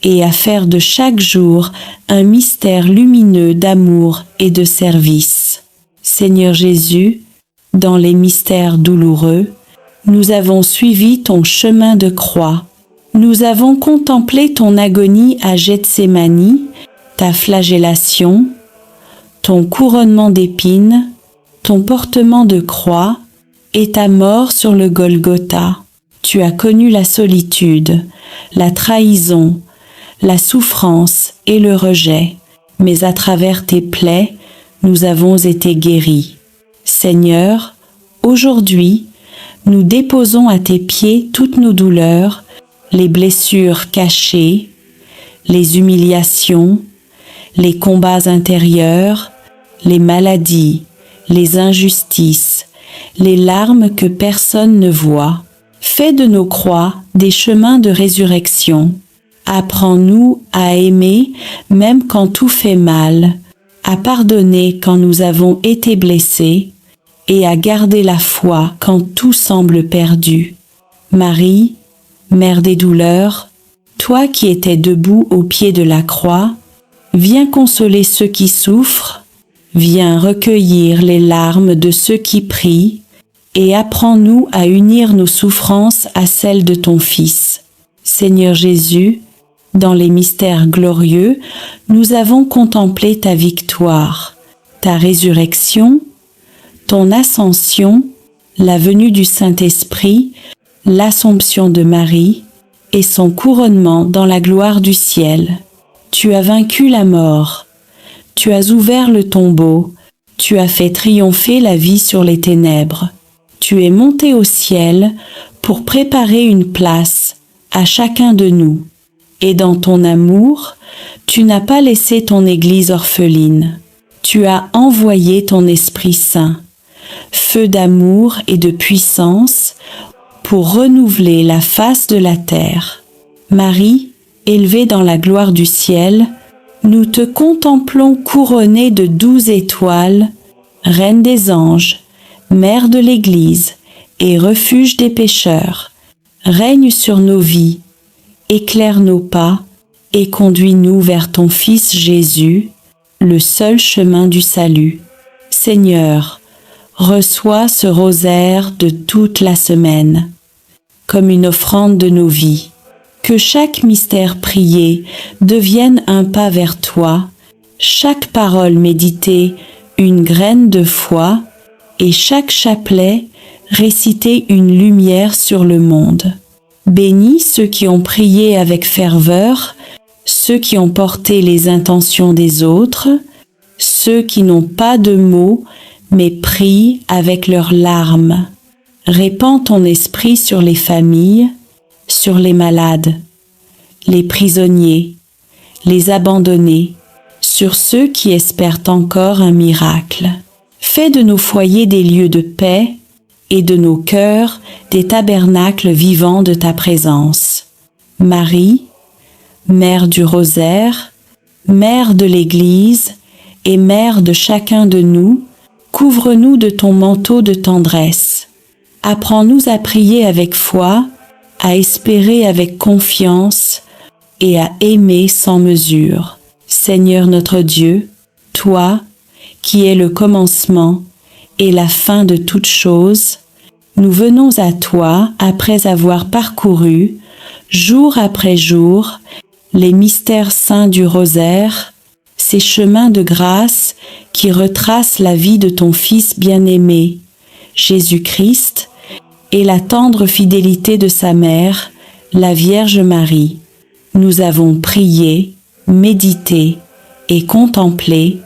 et à faire de chaque jour un mystère lumineux d'amour et de service. Seigneur Jésus, dans les mystères douloureux, nous avons suivi ton chemin de croix. Nous avons contemplé ton agonie à Gethsémani, ta flagellation, ton couronnement d'épines, ton portement de croix et ta mort sur le Golgotha. Tu as connu la solitude, la trahison, la souffrance et le rejet, mais à travers tes plaies, nous avons été guéris. Seigneur, aujourd'hui, nous déposons à tes pieds toutes nos douleurs, les blessures cachées, les humiliations, les combats intérieurs, les maladies, les injustices, les larmes que personne ne voit. Fais de nos croix des chemins de résurrection. Apprends-nous à aimer même quand tout fait mal, à pardonner quand nous avons été blessés et à garder la foi quand tout semble perdu. Marie, Mère des douleurs, toi qui étais debout au pied de la croix, viens consoler ceux qui souffrent, viens recueillir les larmes de ceux qui prient, et apprends-nous à unir nos souffrances à celles de ton Fils. Seigneur Jésus, dans les mystères glorieux, nous avons contemplé ta victoire, ta résurrection, ton ascension, la venue du Saint-Esprit, l'Assomption de Marie et son couronnement dans la gloire du ciel. Tu as vaincu la mort, Tu as ouvert le tombeau, tu as fait triompher la vie sur les ténèbres. Tu es monté au ciel pour préparer une place à chacun de nous. Et dans ton amour, tu n'as pas laissé ton Église orpheline. Tu as envoyé ton Esprit Saint, feu d'amour et de puissance, pour renouveler la face de la terre. Marie, élevée dans la gloire du ciel, nous te contemplons couronnée de 12 étoiles, Reine des anges, Mère de l'Église et refuge des pécheurs. Règne sur nos vies, éclaire nos pas et conduis-nous vers ton Fils Jésus, le seul chemin du salut. Seigneur, reçois ce rosaire de toute la semaine, comme une offrande de nos vies. Que chaque mystère prié devienne un pas vers toi, chaque parole méditée une graine de foi, et chaque chapelet réciter une lumière sur le monde. Bénis ceux qui ont prié avec ferveur, ceux qui ont porté les intentions des autres, ceux qui n'ont pas de mots, mais prient avec leurs larmes. Répands ton esprit sur les familles, sur les malades, les prisonniers, les abandonnés, sur ceux qui espèrent encore un miracle. Fais de nos foyers des lieux de paix et de nos cœurs des tabernacles vivants de ta présence. Marie, Mère du Rosaire, Mère de l'Église et Mère de chacun de nous, couvre-nous de ton manteau de tendresse. Apprends-nous à prier avec foi, à espérer avec confiance et à aimer sans mesure. Seigneur notre Dieu, toi, qui es le commencement et la fin de toutes choses, nous venons à toi après avoir parcouru, jour après jour, les mystères saints du rosaire, ces chemins de grâce qui retracent la vie de ton Fils bien-aimé, Jésus-Christ, et la tendre fidélité de sa mère, la Vierge Marie. Nous avons prié, médité et contemplé,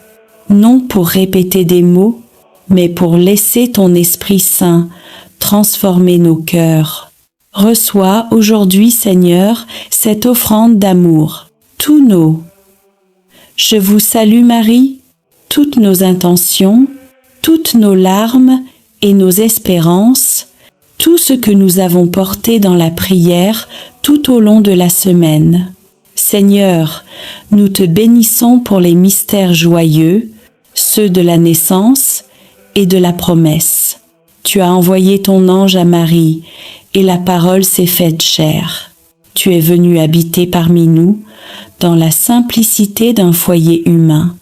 non pour répéter des mots, mais pour laisser ton Esprit Saint transformer nos cœurs. Reçois aujourd'hui, Seigneur, cette offrande d'amour, tous nos. Je vous salue Marie, toutes nos intentions, toutes nos larmes et nos espérances, tout ce que nous avons porté dans la prière tout au long de la semaine. Seigneur, nous te bénissons pour les mystères joyeux, ceux de la naissance et de la promesse. Tu as envoyé ton ange à Marie, et la parole s'est faite chair. Tu es venu habiter parmi nous, dans la simplicité d'un foyer humain.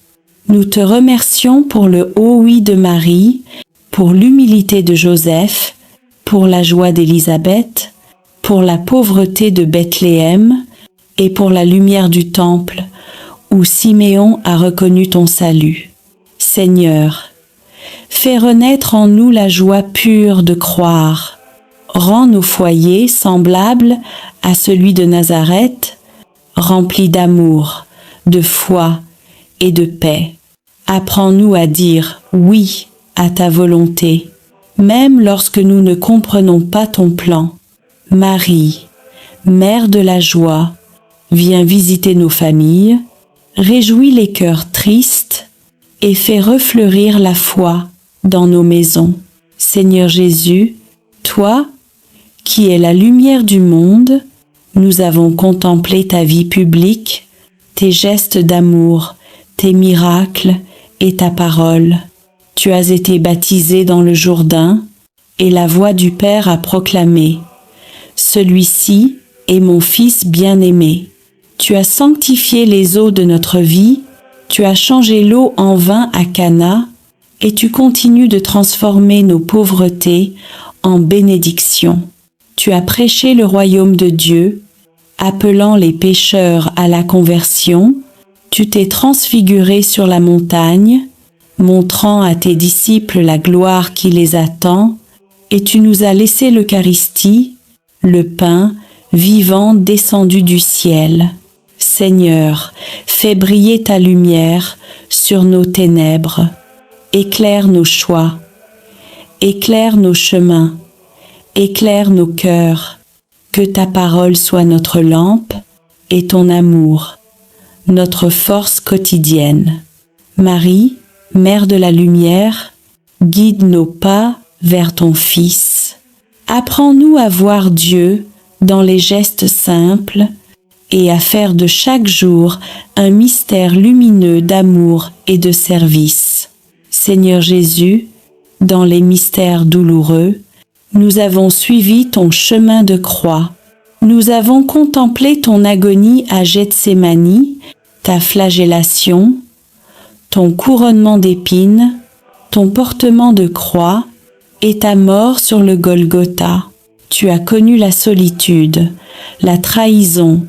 Nous te remercions pour le haut oui de Marie, pour l'humilité de Joseph, pour la joie d'Élisabeth, pour la pauvreté de Bethléem et pour la lumière du temple, où Siméon a reconnu ton salut. Seigneur, fais renaître en nous la joie pure de croire. Rends nos foyers semblables à celui de Nazareth, remplis d'amour, de foi et de paix. Apprends-nous à dire oui à ta volonté, même lorsque nous ne comprenons pas ton plan. Marie, Mère de la joie, viens visiter nos familles, réjouis les cœurs tristes et fais refleurir la foi dans nos maisons. Seigneur Jésus, toi, qui es la lumière du monde, nous avons contemplé ta vie publique, tes gestes d'amour, tes miracles et ta parole. Tu as été baptisé dans le Jourdain, et la voix du Père a proclamé « Celui-ci est mon Fils bien-aimé ». Tu as sanctifié les eaux de notre vie, tu as changé l'eau en vin à Cana, et tu continues de transformer nos pauvretés en bénédictions. Tu as prêché le royaume de Dieu, appelant les pécheurs à la conversion. Tu t'es transfiguré sur la montagne, montrant à tes disciples la gloire qui les attend, et tu nous as laissé l'Eucharistie, le pain vivant descendu du ciel. Seigneur, fais briller ta lumière sur nos ténèbres. Éclaire nos choix, éclaire nos chemins, éclaire nos cœurs. Que ta parole soit notre lampe et ton amour, notre force quotidienne. Marie, Mère de la lumière, guide nos pas vers ton Fils. Apprends-nous à voir Dieu dans les gestes simples et à faire de chaque jour un mystère lumineux d'amour et de service. Seigneur Jésus, dans les mystères douloureux, nous avons suivi ton chemin de croix. Nous avons contemplé ton agonie à Gethsémani, ta flagellation, ton couronnement d'épines, ton portement de croix et ta mort sur le Golgotha. Tu as connu la solitude, la trahison,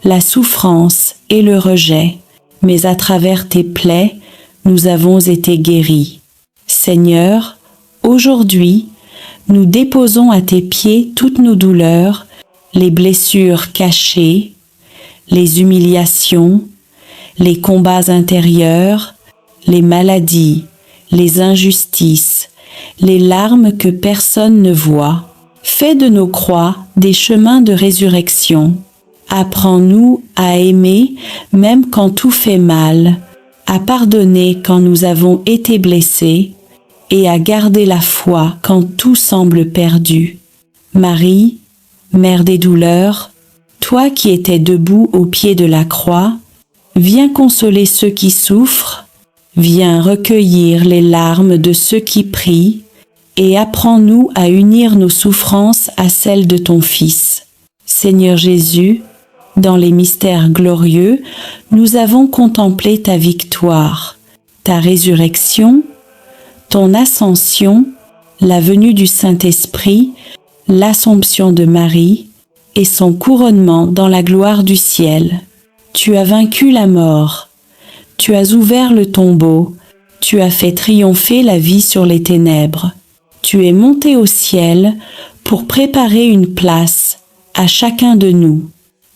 la souffrance et le rejet, mais à travers tes plaies, nous avons été guéris. Seigneur, aujourd'hui, nous déposons à tes pieds toutes nos douleurs, les blessures cachées, les humiliations, les combats intérieurs, les maladies, les injustices, les larmes que personne ne voit. Fais de nos croix des chemins de résurrection. Apprends-nous à aimer même quand tout fait mal, à pardonner quand nous avons été blessés et à garder la foi quand tout semble perdu. Marie, Mère des douleurs, toi qui étais debout au pied de la croix, viens consoler ceux qui souffrent, viens recueillir les larmes de ceux qui prient et apprends-nous à unir nos souffrances à celles de ton Fils. Seigneur Jésus, dans les mystères glorieux, nous avons contemplé ta victoire, ta résurrection, ton ascension, la venue du Saint-Esprit, l'Assomption de Marie et son couronnement dans la gloire du ciel. Tu as vaincu la mort, tu as ouvert le tombeau, tu as fait triompher la vie sur les ténèbres. Tu es monté au ciel pour préparer une place à chacun de nous.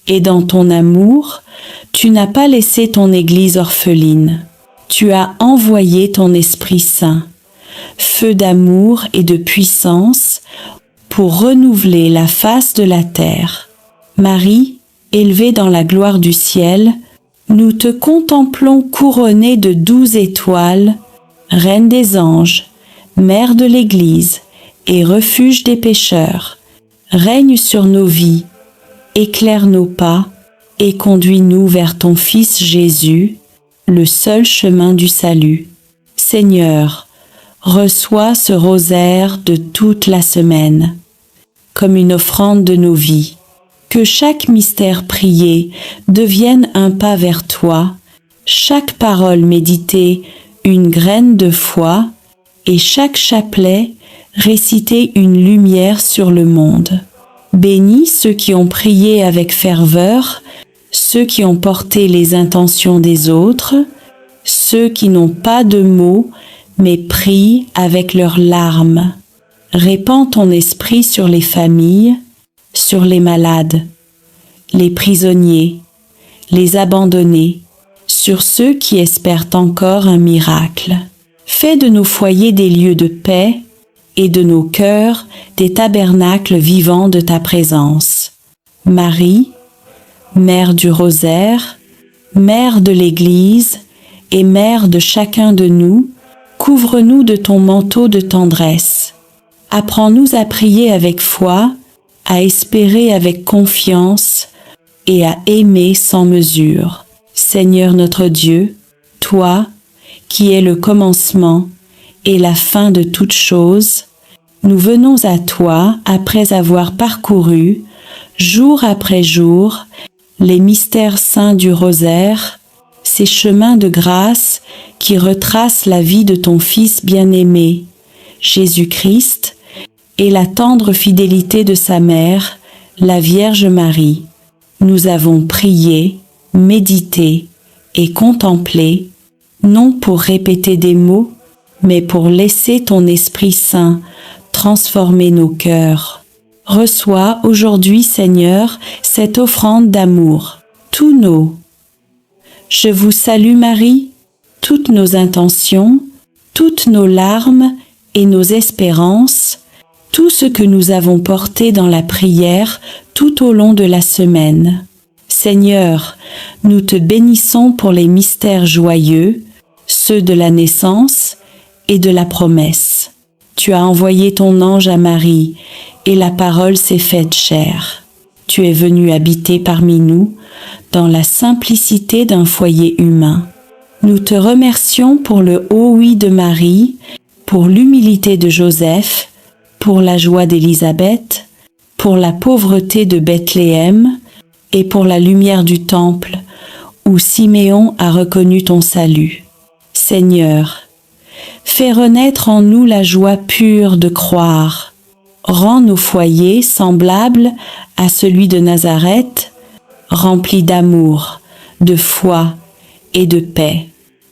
Et dans ton amour, tu n'as pas laissé ton Église orpheline. Tu as envoyé ton Esprit Saint, feu d'amour et de puissance, pour renouveler la face de la terre. Marie, élevée dans la gloire du ciel, nous te contemplons couronnée de 12 étoiles, Reine des anges, Mère de l'Église et refuge des pécheurs. Règne sur nos vies, éclaire nos pas et conduis-nous vers ton Fils Jésus, le seul chemin du salut. Seigneur, reçois ce rosaire de toute la semaine, comme une offrande de nos vies. Que chaque mystère prié devienne un pas vers toi, chaque parole méditée une graine de foi, et chaque chapelet réciter une lumière sur le monde. Bénis ceux qui ont prié avec ferveur, ceux qui ont porté les intentions des autres, ceux qui n'ont pas de mots, mais prient avec leurs larmes. Répands ton esprit sur les familles, sur les malades, les prisonniers, les abandonnés, sur ceux qui espèrent encore un miracle. Fais de nos foyers des lieux de paix et de nos cœurs des tabernacles vivants de ta présence. Marie, Mère du rosaire, Mère de l'Église et Mère de chacun de nous, couvre-nous de ton manteau de tendresse. Apprends-nous à prier avec foi, à espérer avec confiance et à aimer sans mesure. Seigneur notre Dieu, toi, qui es le commencement et la fin de toutes choses, nous venons à toi après avoir parcouru, jour après jour, les mystères saints du rosaire, ces chemins de grâce qui retracent la vie de ton Fils bien-aimé, Jésus-Christ, et la tendre fidélité de sa mère, la Vierge Marie. Nous avons prié, médité et contemplé, non pour répéter des mots, mais pour laisser ton Esprit Saint transformer nos cœurs. Reçois aujourd'hui, Seigneur, cette offrande d'amour. tous nos. Je vous salue Marie, toutes nos intentions, toutes nos larmes et nos espérances, tout ce que nous avons porté dans la prière tout au long de la semaine. Seigneur, nous te bénissons pour les mystères joyeux, ceux de la naissance et de la promesse. Tu as envoyé ton ange à Marie, et la parole s'est faite chair. Tu es venu habiter parmi nous, dans la simplicité d'un foyer humain. Nous te remercions pour le haut oui de Marie, pour l'humilité de Joseph, pour la joie d'Élisabeth, pour la pauvreté de Bethléem et pour la lumière du temple, où Siméon a reconnu ton salut. Seigneur, fais renaître en nous la joie pure de croire. Rends nos foyers semblables à celui de Nazareth, remplis d'amour, de foi et de paix.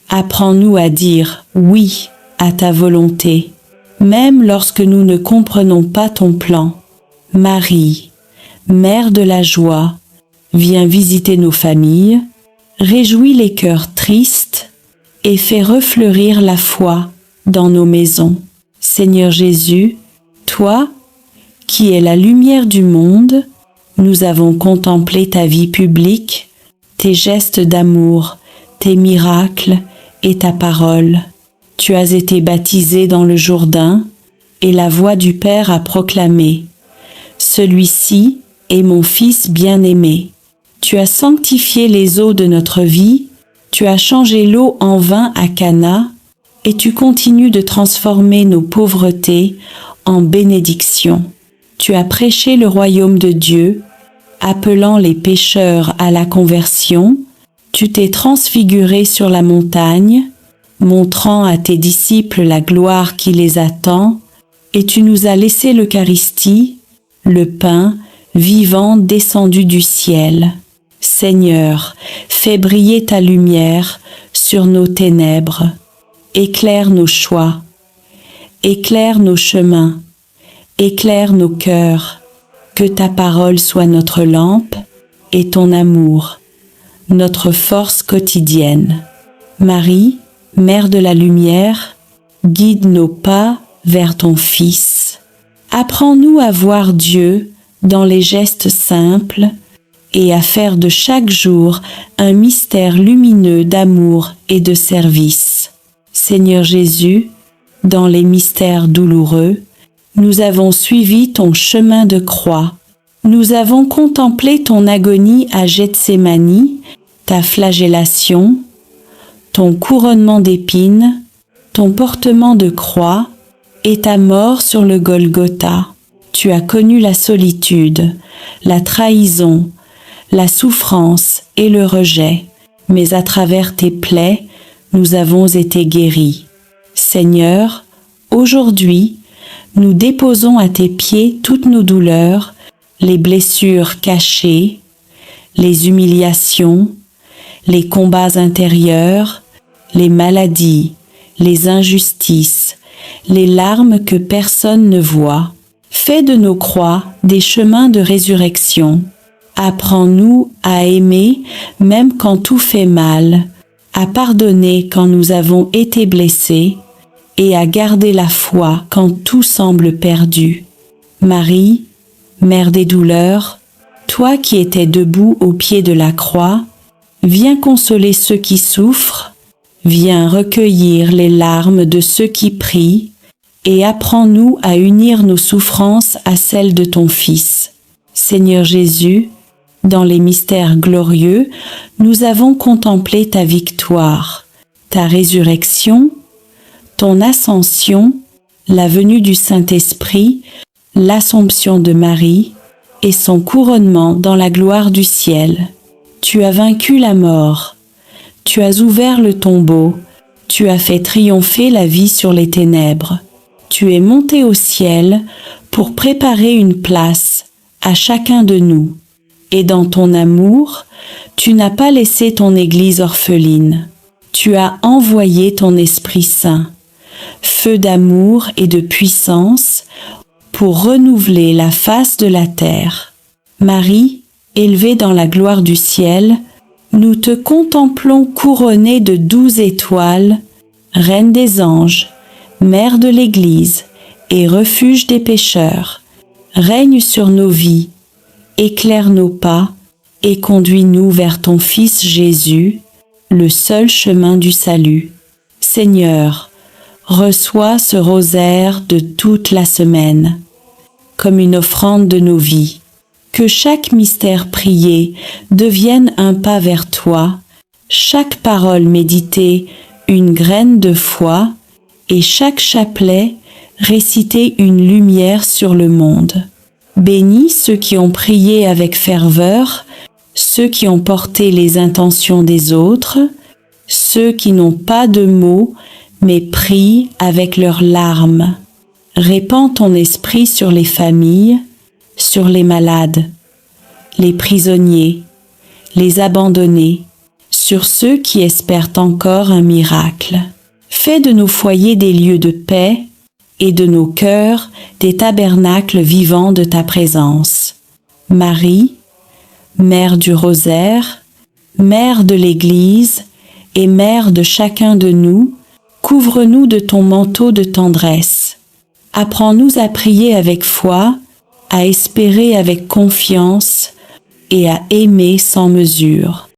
Apprends-nous à dire oui à ta volonté, même lorsque nous ne comprenons pas ton plan. Marie, Mère de la joie, viens visiter nos familles, réjouis les cœurs tristes et fais refleurir la foi dans nos maisons. Seigneur Jésus, toi, qui es la lumière du monde, nous avons contemplé ta vie publique, tes gestes d'amour, tes miracles et ta parole. Tu as été baptisé dans le Jourdain, et la voix du Père a proclamé « Celui-ci est mon Fils bien-aimé ». Tu as sanctifié les eaux de notre vie, tu as changé l'eau en vin à Cana, et tu continues de transformer nos pauvretés en bénédictions. Tu as prêché le royaume de Dieu, appelant les pécheurs à la conversion. Tu t'es transfiguré sur la montagne, montrant à tes disciples la gloire qui les attend, et tu nous as laissé l'Eucharistie, le pain vivant descendu du ciel. Seigneur, fais briller ta lumière sur nos ténèbres. Éclaire nos choix, éclaire nos chemins, éclaire nos cœurs. Que ta parole soit notre lampe et ton amour, notre force quotidienne. Marie, Mère de la lumière, guide nos pas vers ton Fils. Apprends-nous à voir Dieu dans les gestes simples et à faire de chaque jour un mystère lumineux d'amour et de service. Seigneur Jésus, dans les mystères douloureux, nous avons suivi ton chemin de croix. Nous avons contemplé ton agonie à Gethsémani, ta flagellation, ton couronnement d'épines, ton portement de croix et ta mort sur le Golgotha. Tu as connu la solitude, la trahison, la souffrance et le rejet, mais à travers tes plaies, nous avons été guéris. Seigneur, aujourd'hui, nous déposons à tes pieds toutes nos douleurs, les blessures cachées, les humiliations, les combats intérieurs, les maladies, les injustices, les larmes que personne ne voit. Fais de nos croix des chemins de résurrection. Apprends-nous à aimer même quand tout fait mal, à pardonner quand nous avons été blessés et à garder la foi quand tout semble perdu. Marie, Mère des douleurs, toi qui étais debout au pied de la croix, viens consoler ceux qui souffrent, viens recueillir les larmes de ceux qui prient, et apprends-nous à unir nos souffrances à celles de ton Fils. Seigneur Jésus, dans les mystères glorieux, nous avons contemplé ta victoire, ta résurrection, ton ascension, la venue du Saint-Esprit, l'Assomption de Marie et son couronnement dans la gloire du ciel. Tu as vaincu la mort, tu as ouvert le tombeau, tu as fait triompher la vie sur les ténèbres. Tu es monté au ciel pour préparer une place à chacun de nous. Et dans ton amour, tu n'as pas laissé ton Église orpheline. Tu as envoyé ton Esprit Saint, feu d'amour et de puissance, pour renouveler la face de la terre. Marie, élevée dans la gloire du ciel, Nous te contemplons couronnée de 12 étoiles, Reine des anges, Mère de l'Église et refuge des pécheurs. Règne sur nos vies, éclaire nos pas et conduis-nous vers ton Fils Jésus, le seul chemin du salut. Seigneur, reçois ce rosaire de toute la semaine, comme une offrande de nos vies. Que chaque mystère prié devienne un pas vers toi, chaque parole méditée une graine de foi, et chaque chapelet réciter une lumière sur le monde. Bénis ceux qui ont prié avec ferveur, ceux qui ont porté les intentions des autres, ceux qui n'ont pas de mots, mais prient avec leurs larmes. Répands ton esprit sur les familles, sur les malades, les prisonniers, les abandonnés, sur ceux qui espèrent encore un miracle. Fais de nos foyers des lieux de paix et de nos cœurs des tabernacles vivants de ta présence. Marie, Mère du Rosaire, Mère de l'Église et Mère de chacun de nous, couvre-nous de ton manteau de tendresse. Apprends-nous à prier avec foi, à espérer avec confiance et à aimer sans mesure.